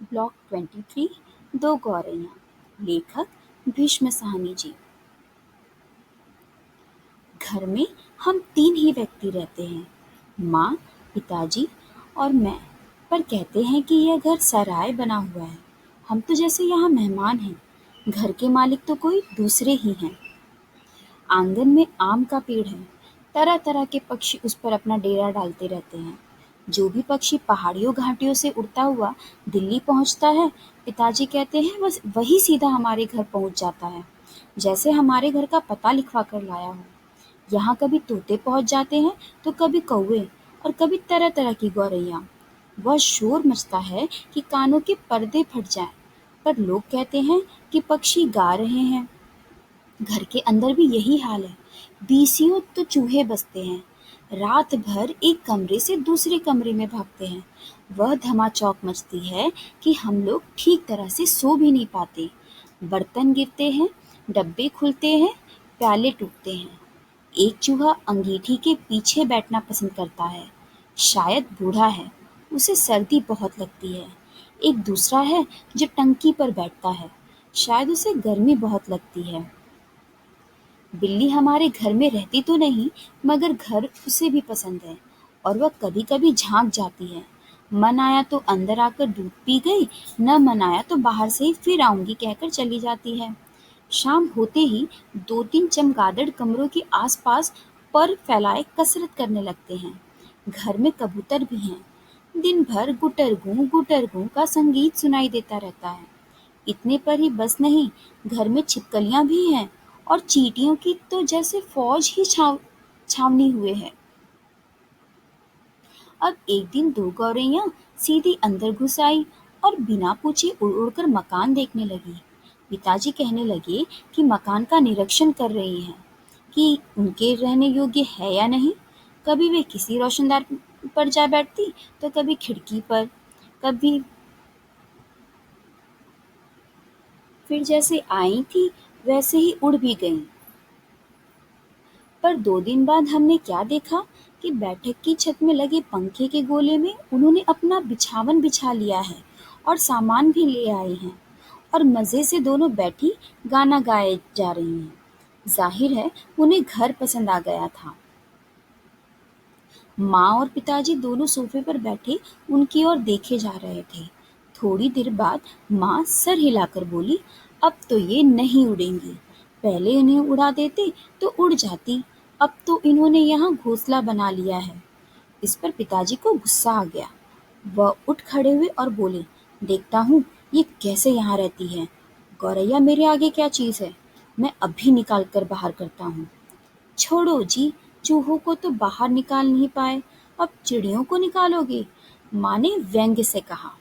Block 23 दो गौरैया। लेखक भीष्म साहनी जी। घर में हम 3 ही व्यक्ति रहते हैं, माँ, पिताजी और मैं। पर कहते हैं कि यह घर सराय बना हुआ है। हम तो जैसे यहाँ मेहमान हैं, घर के मालिक तो कोई दूसरे ही हैं। आंगन में आम का पेड़ है। तरह तरह के पक्षी उस पर अपना डेरा डालते रहते हैं। जो भी पक्षी पहाड़ियों घाटियों से उड़ता हुआ दिल्ली पहुंचता है, पिताजी कहते हैं बस वही सीधा हमारे घर पहुंच जाता है, जैसे हमारे घर का पता लिखवा कर लाया हो। यहाँ कभी तोते पहुंच जाते हैं तो कभी कौवे और कभी तरह तरह की गौरैया। वह शोर मचता है कि कानों के पर्दे फट जाएं, पर लोग कहते हैं कि पक्षी गा रहे हैं। घर के अंदर भी यही हाल है। बीसियों तो चूहे बसते हैं। रात भर एक कमरे से दूसरे कमरे में भागते हैं। वह धमाचौक मचती है कि हम लोग ठीक तरह से सो भी नहीं पाते। बर्तन गिरते हैं, डब्बे खुलते हैं, प्याले टूटते हैं। एक चूहा अंगीठी के पीछे बैठना पसंद करता है। शायद बूढ़ा है, उसे सर्दी बहुत लगती है। एक दूसरा है जो टंकी पर बैठता है। शायद उसे गर्मी बहुत लगती है। बिल्ली हमारे घर में रहती तो नहीं, मगर घर उसे भी पसंद है और वह कभी-कभी झांक जाती है। मन आया तो अंदर आकर दूध पी गई, न मन आया तो बाहर से ही फिर आऊंगी कहकर चली जाती है। शाम होते ही 2-3 चमगादड़ कमरों के आसपास पर फैलाए कसरत करने लगते हैं। घर में कबूतर भी हैं। दिन भर गुटर गूं का संगीत सुनाई देता रहता है। इतने पर ही बस नहीं, घर में छिपकलियां भी हैं और चींटियों की तो जैसे फौज ही छावनी हुए है। अब एक दिन 2 गौरैया सीधी अंदर घुस आई और बिना पूछे उड़ उड़कर मकान देखने लगी। पिताजी कहने लगे कि मकान का निरीक्षण कर रही हैं, कि उनके रहने योग्य है या नहीं। कभी वे किसी रोशनदार पर जा बैठती, तो कभी खिड़की पर, कभी फिर जैसे आई थी वैसे ही उड़ भी गईं। पर 2 दिन बाद हमने क्या देखा कि बैठक की छत में लगे पंखे के गोले में उन्होंने अपना बिछावन बिछा लिया है और सामान भी ले आए हैं और मज़े से दोनों बैठी गाना गाए जा रही हैं। ज़ाहिर है उन्हें घर पसंद आ गया था। माँ और पिताजी दोनों सोफे पर बैठे उनकी ओर देखे जा रहे थे। थोड़ी देर बाद माँ सर हिलाकर बोली, अब तो ये नहीं उड़ेंगी। पहले इन्हें उड़ा देते तो उड़ जाती। अब तो इन्होंने यहाँ घोंसला बना लिया है। इस पर पिताजी को गुस्सा आ गया। वह उठ खड़े हुए और बोले, देखता हूँ ये कैसे यहाँ रहती है। गौरैया मेरे आगे क्या चीज़ है, मैं अभी निकाल कर बाहर करता हूँ। छोड़ो जी, चूहों को तो बाहर निकाल नहीं पाए, अब चिड़ियों को निकालोगे? माँ ने व्यंग्य से कहा।